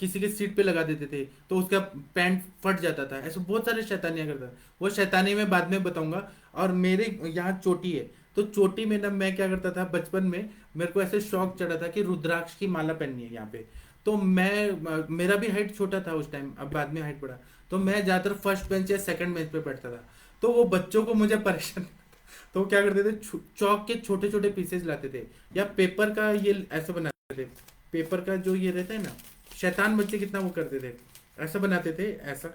Speaker 1: किसी के सीट पे लगा देते थे, तो उसका पैंट फट जाता था। ऐसे बहुत सारे शैतानियां करता था। वो शैतानी मैं बाद में बताऊंगा। और मेरे यहाँ चोटी है, तो चोटी में ना मैं क्या करता था बचपन में, मेरे को ऐसे शौक चढ़ा था कि रुद्राक्ष की माला पहननी है यहाँ पे। तो मेरा भी हाइट छोटा था उस टाइम, अब बाद में हाइट बढ़ा। तो मैं ज्यादातर फर्स्ट बेंच या सेकंड बेंच पे बैठता था। तो वो बच्चों को मुझे परेशान तो वो क्या करते थे, चौक के छोटे छोटे पीसेस लाते थे, या पेपर का ये ऐसे बनाते थे, पेपर का जो ये रहता है ना, शैतान बच्चे कितना वो करते थे, ऐसा बनाते थे ऐसा,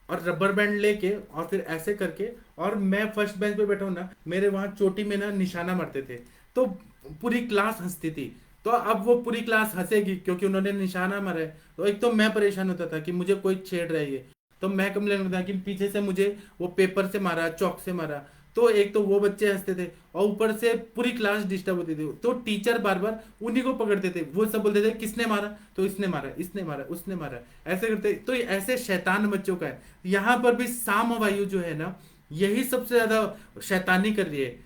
Speaker 1: और रबर बैंड लेके और फिर ऐसे करके, और मैं फर्स्ट बेंच पे बैठा हूं ना, मेरे वहां चोटी में ना निशाना मारते थे। तो पूरी क्लास हंसती थी। तो अब वो पूरी क्लास हंसेगी क्योंकि उन्होंने निशाना मारा है, तो एक तो मैं परेशान होता था कि मुझे कोई छेड़ रहा है ये, तो मैं कंप्लेन करता कि पीछे से मुझे वो पेपर से मारा, चौक से मारा। तो एक तो वो बच्चे हंसते थे, और ऊपर से पूरी क्लास डिस्टर्ब होती थी। तो टीचर बार बार उन्हीं को पकड़ते थे, वो सब बोलते थे किसने मारा, तो इसने मारा, इसने मारा, उसने मारा, ऐसे करते। तो ये ऐसे शैतान बच्चों का है। यहाँ पर भी साम वायु जो है ना, यही सबसे ज्यादा शैतानी कर रही है।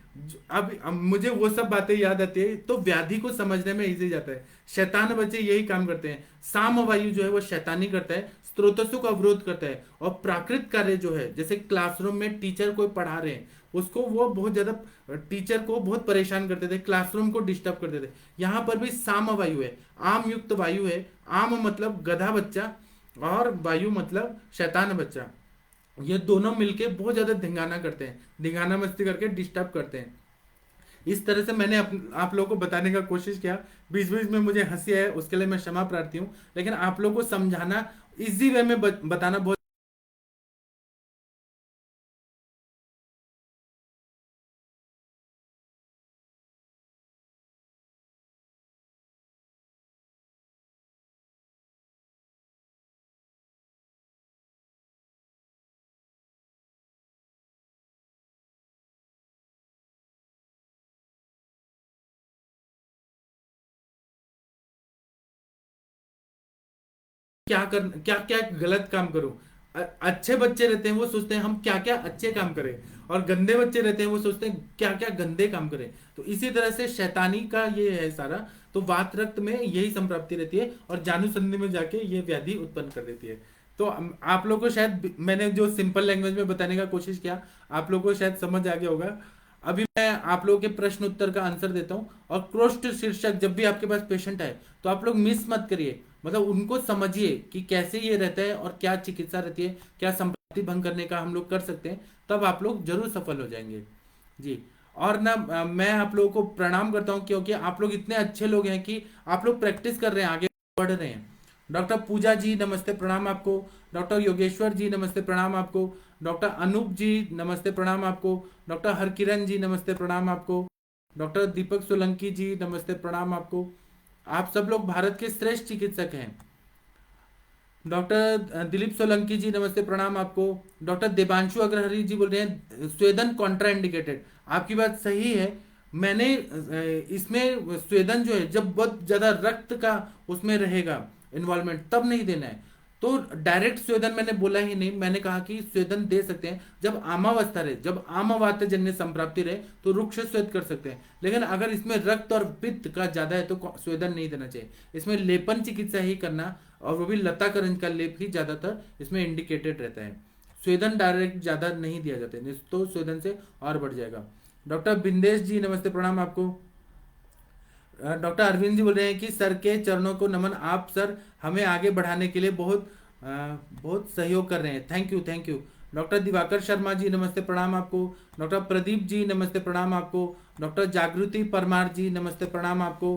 Speaker 1: अब मुझे वो सब बातें याद आती है, तो व्याधि को समझने में इजी जाता है। शैतान बच्चे यही काम करते हैं। साम वायु जो है वो शैतानी करता है, स्त्रोतसों का अवरोध करता है, और प्राकृत कार्य जो है, जैसे क्लासरूम में टीचर कोई पढ़ा रहे हैं, उसको वो बहुत ज्यादा, टीचर को बहुत परेशान करते थे, क्लासरूम को डिस्टर्ब करते थे। यहाँ पर भी साम वायु है, आम युक्त वायु है। आम मतलब गधा बच्चा, और वायु मतलब शैतान बच्चा। ये दोनों मिलके बहुत ज्यादा धिंगाना करते हैं, धिंगाना मस्ती करके डिस्टर्ब करते हैं। इस तरह से मैंने आप लोगों को बताने का कोशिश किया। बीच बीच में मुझे हंसी आए, उसके लिए मैं क्षमा प्रार्थी हूँ, लेकिन आप लोगों को समझाना, इजी वे में बताना बहुत। क्या क्या गलत काम करूं। अच्छे बच्चे रहते हैं वो सोचते हैं हम क्या क्या अच्छे काम करें, और गंदे बच्चे रहते हैं वो सोचते हैं क्या क्या गंदे काम करें। तो इसी तरह से शैतानी का ये है सारा। तो वात रक्त में यही संप्राप्ति रहती है, और जानु संधि में जाके ये व्याधि उत्पन्न कर देती है। तो आप लोगों को शायद मैंने जो सिंपल लैंग्वेज में बताने का कोशिश किया, आप लोगों को शायद समझ आ गया होगा। अभी मैं आप लोगों के प्रश्न उत्तर का आंसर देता हूँ। और क्रोष्ट शीर्षक जब भी आपके पास पेशेंट है, तो आप लोग मिस मत करिए, मतलब उनको समझिए कि कैसे ये रहता है और क्या चिकित्सा रहती है, क्या संपत्ति भंग करने का हम लोग कर सकते हैं, तब आप लोग जरूर सफल हो जाएंगे। जी। और ना मैं आप लोगों को प्रणाम करता हूँ, क्योंकि आप लोग इतने अच्छे लोग हैं कि आप लोग प्रैक्टिस कर रहे हैं, आगे बढ़ रहे हैं। डॉक्टर पूजा जी नमस्ते प्रणाम आपको। डॉक्टर योगेश्वर जी नमस्ते प्रणाम आपको। डॉक्टर अनूप जी नमस्ते प्रणाम आपको। डॉक्टर हरकिरण जी नमस्ते प्रणाम आपको। डॉक्टर दीपक सोलंकी जी नमस्ते प्रणाम आपको। आप सब लोग भारत के श्रेष्ठ चिकित्सक हैं। डॉक्टर दिलीप सोलंकी जी नमस्ते प्रणाम आपको। डॉक्टर देवांशु अग्रहरी जी बोल रहे हैं स्वेदन कॉन्ट्राइंडिकेटेड। आपकी बात सही है। मैंने इसमें स्वेदन जो है, जब बहुत ज्यादा रक्त का उसमें रहेगा इन्वॉल्वमेंट, तब नहीं देना है। तो डायरेक्ट स्वेदन मैंने बोला ही नहीं, मैंने कहा कि स्वेदन दे सकते हैं जब आमावस्था रहे, जब आमवात जन्य संप्राप्ति रहे, तो रुक्ष स्वेद कर सकते हैं। लेकिन अगर इसमें रक्त और पित्त का ज्यादा है तो स्वेदन नहीं देना चाहिए। इसमें लेपन चिकित्सा ही करना, और वो भी लताकरंज का लेप ही ज्यादातर इसमें इंडिकेटेड रहता है। स्वेदन डायरेक्ट ज्यादा नहीं दिया जाता है, तो स्वेदन से और बढ़ जाएगा। डॉक्टर बिंदेश जी नमस्ते प्रणाम आपको। डॉक्टर अरविंद जी बोल रहे हैं कि सर के चरणों को नमन, आप सर हमें आगे बढ़ाने के लिए बहुत सहयोग कर रहे हैं, thank you thank you. Doctor Diwakar Sharma ji नमस्ते प्रणाम आपको। डॉक्टर प्रदीप जी नमस्ते प्रणाम आपको। डॉक्टर जागृति परमार जी नमस्ते प्रणाम आपको।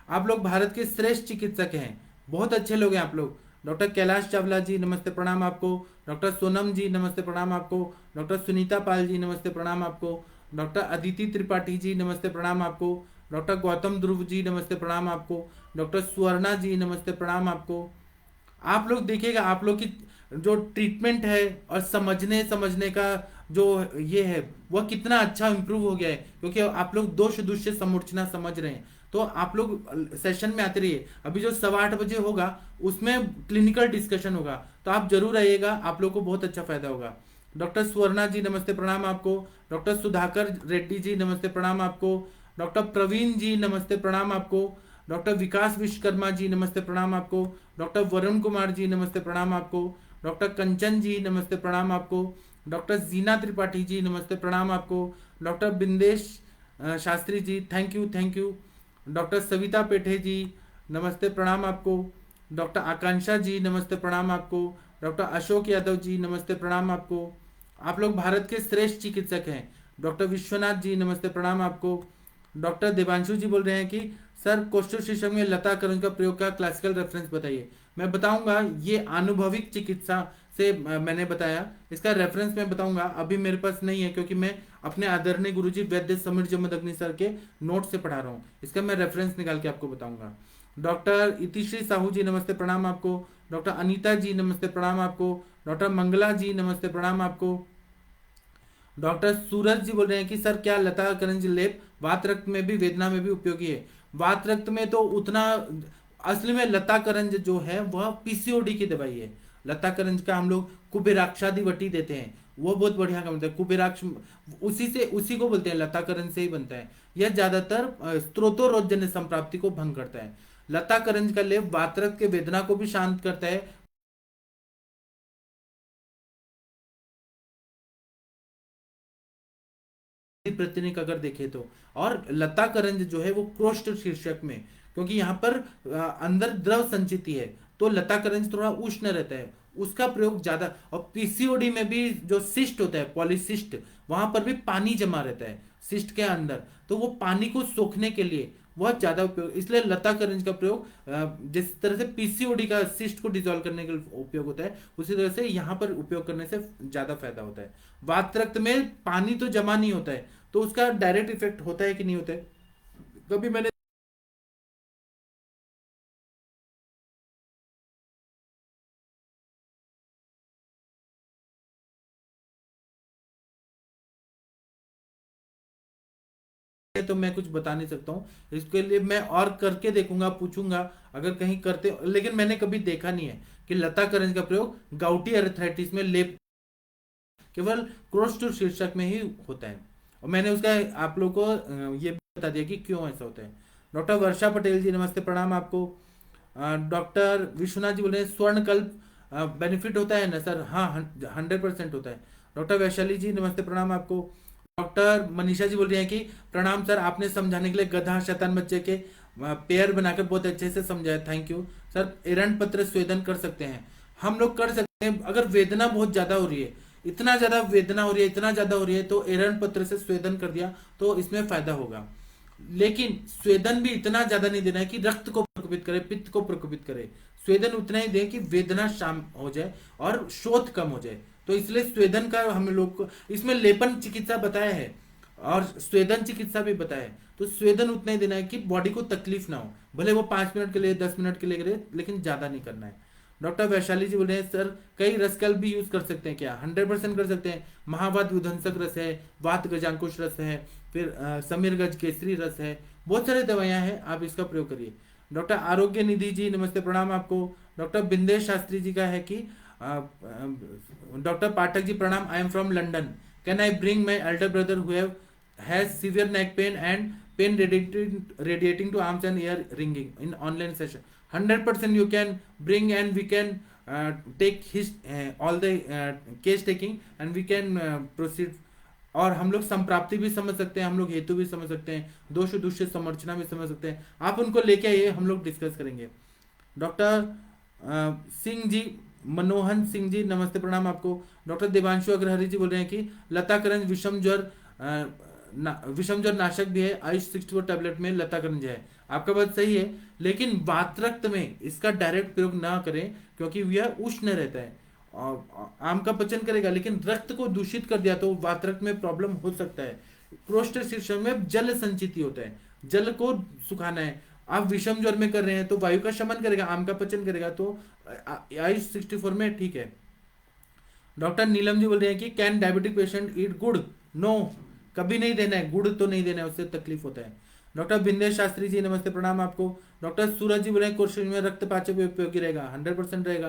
Speaker 1: आप लोग भारत के श्रेष्ठ चिकित्सक हैं, बहुत अच्छे लोग हैं आप लोग। डॉक्टर कैलाश चावला जी नमस्ते प्रणाम आपको। डॉक्टर सोनम जी नमस्ते प्रणाम आपको। डॉक्टर सुनीता पाल जी नमस्ते प्रणाम आपको। डॉक्टर अदिति त्रिपाठी जी नमस्ते प्रणाम आपको। डॉक्टर गौतम ध्रुव जी नमस्ते प्रणाम आपको। डॉक्टर स्वर्णा जी नमस्ते प्रणाम आपको। आप लोग देखिएगा, आप लोग की जो ट्रीटमेंट है और समझने समझने का जो ये है वह कितना अच्छा इंप्रूव हो गया है, क्योंकि आप लोग दोष दुष्य समूर्चना समझ रहे हैं। तो आप लोग सेशन में आते रहिए। अभी जो 8:15 होगा उसमें क्लिनिकल डिस्कशन होगा, तो आप जरूर आइएगा, आप लोग को बहुत अच्छा फायदा होगा। डॉक्टर स्वर्णा जी नमस्ते प्रणाम आपको। डॉक्टर सुधाकर रेड्डी जी नमस्ते प्रणाम आपको। डॉक्टर प्रवीण जी नमस्ते प्रणाम आपको। डॉक्टर विकास विश्वकर्मा जी नमस्ते प्रणाम आपको। डॉक्टर वरुण कुमार जी नमस्ते प्रणाम आपको। डॉक्टर कंचन जी नमस्ते प्रणाम आपको। डॉक्टर जीना त्रिपाठी जी नमस्ते प्रणाम आपको। Doctor Bindesh Shastri ji thank you. Doctor Savita Pethe ji नमस्ते प्रणाम आपको। डॉक्टर आकांक्षा जी नमस्ते प्रणाम आपको। डॉक्टर अशोक यादव जी नमस्ते प्रणाम आपको। आप लोग भारत के श्रेष्ठ चिकित्सक हैं। डॉक्टर विश्वनाथ जी नमस्ते प्रणाम आपको। डॉक्टर देवांशु जी बोल रहे हैं कि सर कोष्ठोशीर्षक में लता करंज का प्रयोग का क्लासिकल रेफरेंस बताइए। मैं बताऊंगा, ये अनुभविक चिकित्सा से मैंने बताया, इसका रेफरेंस मैं बताऊंगा, अभी मेरे पास नहीं है क्योंकि मैं अपने आदरणीय गुरुजी वैद्य समीर जमदग्नि सर के नोट से पढ़ा रहा हूँ। इसका मैं रेफरेंस निकाल के आपको बताऊंगा। डॉक्टर इतिश्री साहू जी नमस्ते प्रणाम आपको। डॉक्टर अनीता जी नमस्ते प्रणाम आपको। डॉक्टर मंगला जी नमस्ते प्रणाम आपको। डॉक्टर सूरज जी बोल रहे हैं कि सर क्या लता करंज लेप वात रक्त में भी वेदना में भी उपयोगी है? वात रक्त में तो उतना, असली में लता करंज जो है वह पीसीओडी की दवाई है। लता करंज का हम लोग कुबेराक्षादि वटी देते हैं, वो बहुत बढ़िया काम होता है। कुबेराक्ष उसी को बोलते हैं, लता करंज से ही बनता है। यह ज्यादातर स्त्रोतोरोजन्य संप्राप्ति को भंग करता है। लता करंज का लेप वात रक्त के वेदना को भी शांत करता है। प्रतिनिक अगर देखे तो, और लता करंज जो है वो क्रोष्ट शीर्षक में, क्योंकि यहाँ पर अंदर द्रव संचिति है, तो लता करंज थोड़ा उष्ण रहता है, उसका प्रयोग ज्यादा। और पीसीओडी में भी जो सिस्ट होता है, पॉलीसिस्ट, वहां पर भी पानी जमा रहता है सिस्ट के अंदर, तो वो पानी को सोखने के लिए वह ज्यादा उपयोग, इसलिए लता करंज का प्रयोग जिस तरह से पीसीओडी का सिस्ट को डिसॉल्व करने के लिए उपयोग होता है, उसी तरह से यहाँ पर उपयोग करने से ज्यादा फायदा होता है। वात रक्त में पानी तो जमा नहीं होता है, तो उसका डायरेक्ट इफेक्ट होता है कि नहीं होता है? कभी मैंने तो मैं कुछ बता नहीं सकता हूँ, इसके लिए मैं और करके देखूंगा, पूछूंगा अगर कहीं करते, लेकिन मैंने कभी देखा नहीं है कि लता करंज का प्रयोग गाउटी अर्थराइटिस में लेप, केवल क्रोस्ट शीर्षक में ही होता है। और मैंने उसका आप लोग को ये भी बता दिया कि क्यों ऐसा होता है। डॉक्टर वर्षा पटेल जी नमस्ते प्रणाम आपको। डॉक्टर विश्वनाथ जी बोल रहे हैं स्वर्णकल्प बेनिफिट होता है ना सर? हाँ, 100% होता है। डॉक्टर वैशाली जी नमस्ते प्रणाम आपको। डॉक्टर मनीषा जी बोल रही हैं कि प्रणाम सर, आपने समझाने के लिए गधा शैतान बच्चे के पेयर बनाकर बहुत अच्छे से समझाया, थैंक यू सर। एरंड पत्र स्वेदन कर सकते हैं? हम लोग कर सकते हैं, अगर वेदना बहुत ज्यादा हो रही है, इतना ज्यादा वेदना हो रही है, इतना ज्यादा हो रही है, तो एरंड पत्र से स्वेदन कर दिया तो इसमें फायदा होगा। लेकिन स्वेदन भी इतना ज्यादा नहीं देना है कि रक्त को प्रकोपित करे, पित्त को प्रकोपित करे। स्वेदन उतना ही दे कि वेदना शाम हो जाए और शोथ कम हो जाए। तो इसलिए स्वेदन का हम लोग को इसमें लेपन चिकित्सा बताया है और स्वेदन चिकित्सा भी बताया है। तो स्वेदन उतना ही देना है कि बॉडी को तकलीफ ना हो, भले वो 5 मिनट के लिए 10 मिनट के लिए करे, लेकिन ज्यादा नहीं करना है। डॉक्टर वैशाली जी बोल रहे हैं सर कई रसकल भी यूज कर सकते हैं क्या? 100% कर सकते हैं। महावात विध्वंसक रस है, वात गजांकुश रस है, फिर समीर गज केसरी रस है, बहुत सारी दवाइयां हैं, आप इसका प्रयोग करिए। डॉक्टर आरोग्य निधि जी नमस्ते प्रणाम आपको। डॉक्टर बिंदेश शास्त्री जी का है कि डॉक्टर पाठक जी प्रणाम, I am from London, can I bring my elder brother who has severe neck pain and pain radiating to arms and ear ringing in online session? 100% you can bring, and we can take his all the case taking and we can proceed। और हम लोग संप्राप्ति भी समझ सकते हैं, हम लोग हेतु भी समझ सकते हैं, दोष दुष्य समर्चना भी समझ सकते हैं। आप उनको लेके आइए, हम लोग डिस्कस करेंगे। डॉक्टर सिंह जी, मनोहन सिंह जी नमस्ते प्रणाम आपको। डॉक्टर देवांशु अग्रहरि जी बोल रहे हैं कि लता करंज विषम ज्वर विषम ज्वर नाशक भी है, आयुष 64 टैबलेट में लता करंज है। आपका बात सही है, लेकिन वात रक्त में इसका डायरेक्ट प्रयोग ना करें, क्योंकि यह उष्ण रहता है और आम का पचन करेगा, लेकिन रक्त को दूषित कर दिया तो वात रक्त में प्रॉब्लम हो सकता है। क्रोष्ट शीर्षक में जल संचिति होता है, जल को सुखाना है। आप विषम ज्वर में कर रहे हैं तो वायु का शमन करेगा, आम का पचन करेगा, तो आयुष 64 में ठीक है। डॉक्टर नीलम जी बोल रहे हैं कि कैन डायबिटिक पेशेंट ईट गुड़? नो, कभी नहीं देना है, गुड़ तो नहीं देना है, उससे तकलीफ होता है। डॉक्टर बिंदेश शास्त्री जी नमस्ते प्रणाम आपको। डॉक्टर सूरज जी बोले कोशिश में रक्त पाचक भी उपयोगी रहेगा, 100% रहेगा,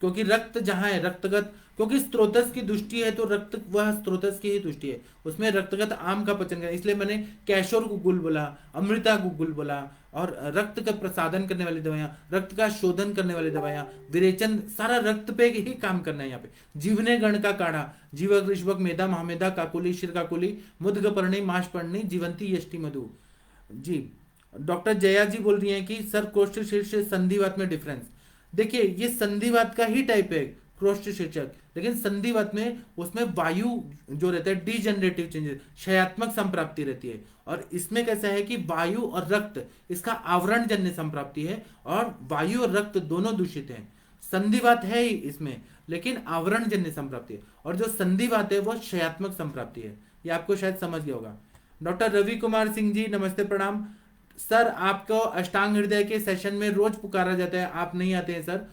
Speaker 1: क्योंकि रक्त जहाँ है रक्तगत, क्योंकि स्त्रोतस की दृष्टि है तो रक्त वह स्त्रोतस की ही दृष्टि है, उसमें रक्तगत आम का पचन करें, इसलिए मैंने कैशोर गुग्गुल बोला, अमृता गुग्गुल बोला, और रक्त का प्रसादन करने वाली दवाइयाँ, रक्त का शोधन करने वाली दवाइयाँ, विरेचन, सारा रक्त पे ही काम करना है यहाँ पे। जीवने गण का काढ़ा, जीवक ऋषभक मेधा महामेधा काकुली शिर काकुली मुदगपर्णी माशपर्णी जीवंती यष्टि मधु। जी, डॉक्टर जया जी बोल रही हैं कि सर कोष्ठ शीर्ष संधिवात में डिफरेंस। देखिए ये संधिवात का ही टाइप है क्रोष्ठ शीर्षक, लेकिन संधिवात में उसमें वायु जो रहता है डिजेनरेटिव चेंजेस, क्षयात्मक संप्राप्ति रहती है, और इसमें कैसा है कि वायु और रक्त इसका आवरण जन्य संप्राप्ति है, और वायु और रक्त दोनों दूषित हैं। संधिवात है ही इसमें, लेकिन आवरण जन्य संप्राप्ति है, और जो संधिवात है वो क्षयात्मक संप्राप्ति है, ये आपको शायद समझ गया होगा। डॉक्टर रवि कुमार सिंह जी नमस्ते प्रणाम। सर आपको अष्टांग हृदय के सेशन में रोज पुकारा जाता है, आप नहीं आते हैं सर,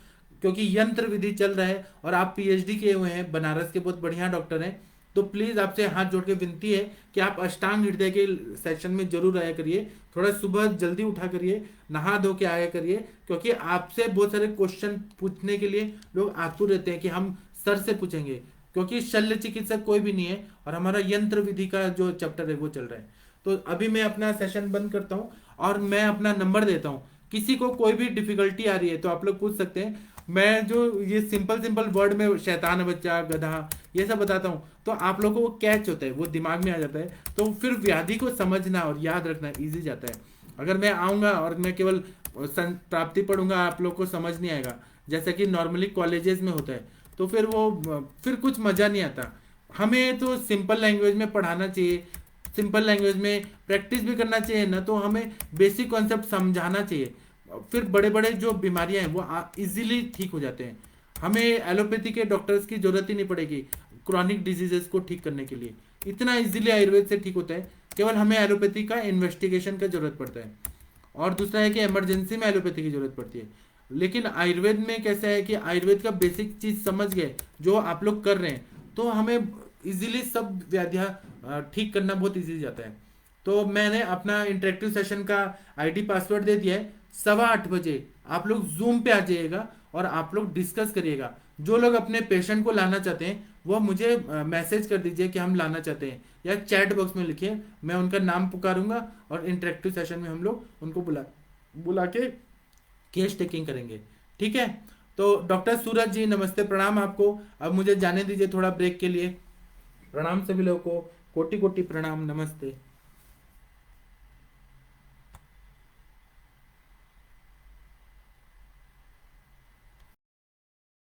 Speaker 1: क्योंकि यंत्र विधि चल रहा है और आप पीएचडी किए हुए हैं, बनारस के बहुत बढ़िया डॉक्टर हैं, तो प्लीज आपसे हाथ जोड़ के विनती है कि आप अष्टांग हृदय के सेशन में जरूर आया करिए, थोड़ा सुबह जल्दी उठा करिए, नहा धो के आया करिए, क्योंकि आपसे बहुत सारे क्वेश्चन पूछने के लिए लोग आतुर रहते हैं कि हम सर से पूछेंगे, क्योंकि शल्य चिकित्सक कोई भी नहीं है और हमारा यंत्र विधि का जो चैप्टर है वो चल रहा है। तो अभी मैं अपना सेशन बंद करता हूँ और मैं अपना नंबर देता हूँ, किसी को कोई भी डिफिकल्टी आ रही है तो आप लोग पूछ सकते हैं। मैं जो ये सिंपल सिंपल वर्ड में शैतान बच्चा गधा ये सब बताता हूँ तो आप लोगों को वो कैच होता है, वो दिमाग में आ जाता है, तो फिर व्याधि को समझना और याद रखना इजी जाता है। अगर मैं आऊँगा और मैं केवल प्राप्ति पढ़ूंगा आप लोग को समझ नहीं आएगा, जैसा कि नॉर्मली कॉलेजेस में होता है, तो फिर वो फिर कुछ मज़ा नहीं आता। हमें तो सिंपल लैंग्वेज में पढ़ाना चाहिए, सिंपल लैंग्वेज में प्रैक्टिस भी करना चाहिए ना, तो हमें बेसिक कॉन्सेप्ट समझाना चाहिए, फिर बड़े बड़े जो बीमारियां हैं वो इजीली ठीक हो जाते हैं। हमें एलोपैथी के डॉक्टर्स की जरूरत ही नहीं पड़ेगी क्रॉनिक डिजीजेस को ठीक करने के लिए, इतना इजीली आयुर्वेद से ठीक होता है, केवल हमें एलोपैथी का इन्वेस्टिगेशन का जरूरत पड़ता है। और दूसरा है कि इमरजेंसी में एलोपैथी की जरूरत पड़ती है, लेकिन आयुर्वेद में कैसा है कि आयुर्वेद का बेसिक चीज समझ गए जो आप लोग कर रहे हैं तो हमें इजीली सब व्याधियाँ ठीक करना बहुत इजी जाता है। तो मैंने अपना इंटरेक्टिव सेशन का आईडी पासवर्ड दे दिया है, 8:15 बजे आप लोग जूम पे आ जाइएगा और आप लोग डिस्कस करिएगा। जो लोग अपने पेशेंट को लाना चाहते हैं वो मुझे मैसेज कर दीजिए कि हम लाना चाहते हैं, या चैट बॉक्स में लिखिए, मैं उनका नाम पुकारूंगा और इंटरेक्टिव सेशन में हम लोग उनको बुला के केस टेकिंग करेंगे, ठीक है। तो डॉक्टर सूरज जी नमस्ते प्रणाम आपको। अब मुझे जाने दीजिए थोड़ा ब्रेक के लिए। प्रणाम सभी लोगों को, कोटि कोटि प्रणाम, नमस्ते।